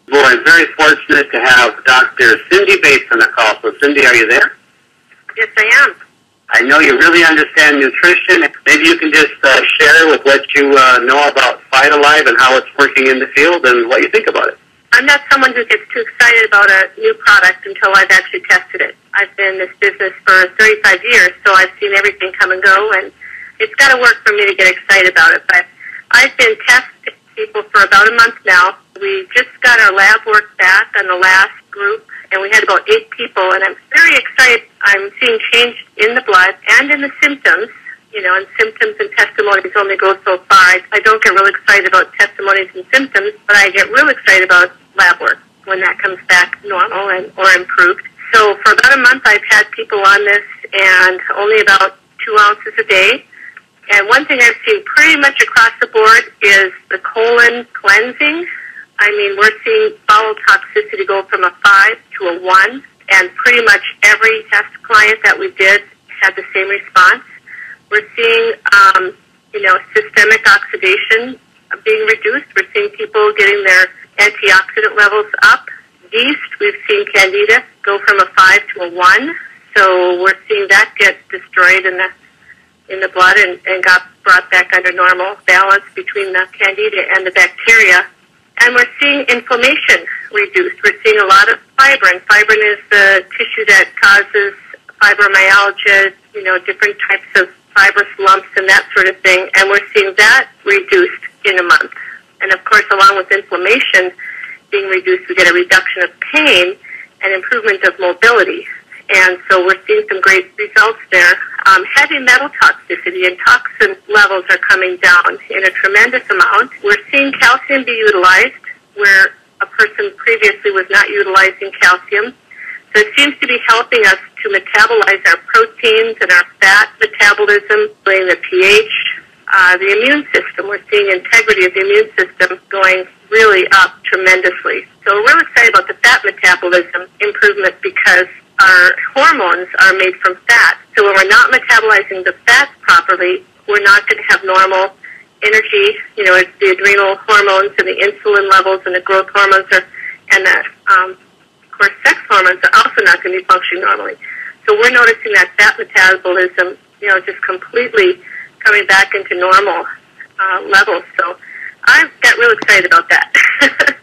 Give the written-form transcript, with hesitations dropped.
Well, I'm very fortunate to have Dr. Cindy Bates on the call. So, Cindy, are you there? Yes, I am. I know you really understand nutrition. Maybe you can just share with what you know about Vitalive and how it's working in the field and what you think about it. I'm not someone who gets too excited about a new product until I've actually tested it. I've been in this business for 35 years, so I've seen everything come and go, and it's got to work for me to get excited about it. But I've been testing people for about a month now. We just got our lab work back on the last group, and we had about 8 people, and I'm very excited. I'm seeing change in the blood and in the symptoms. You know, and symptoms and testimonies only go so far. I don't get real excited about testimonies and symptoms, but I get real excited about lab work when that comes back normal or improved. So for about a month, I've had people on this, and only about 2 ounces a day. And one thing I've seen pretty much across the board is the colon cleansing. I mean, we're seeing bowel toxicity go from a 5 to a 1, and pretty much every test client that we did had the same response. We're seeing, systemic oxidation being reduced. We're seeing people getting their antioxidant levels up. Yeast, we've seen Candida go from a 5 to a 1. So we're seeing that get destroyed in the blood and got brought back under normal balance between the Candida and the bacteria. And we're seeing inflammation reduced. We're seeing a lot of fibrin. Fibrin is the tissue that causes fibromyalgia, different types of fibrous lumps and that sort of thing. And we're seeing that reduced in a month. And, of course, along with inflammation being reduced, we get a reduction of pain and improvement of mobility. And so we're seeing some great results there. Heavy metal toxicity and toxin levels are coming down in a tremendous amount. We're seeing calcium be utilized where a person previously was not utilizing calcium. So it seems to be helping us to metabolize our proteins and our fat metabolism, the pH, the immune system. We're seeing integrity of the immune system going really up tremendously. So we're really excited about the fat metabolism improvement because our hormones are made from fat. So when we're not metabolizing the fats properly, we're not going to have normal energy. It's the adrenal hormones and the insulin levels and the growth hormones and the, of course, sex hormones are also not going to be functioning normally. So we're noticing that fat metabolism, just completely coming back into normal levels. So I got real excited about that.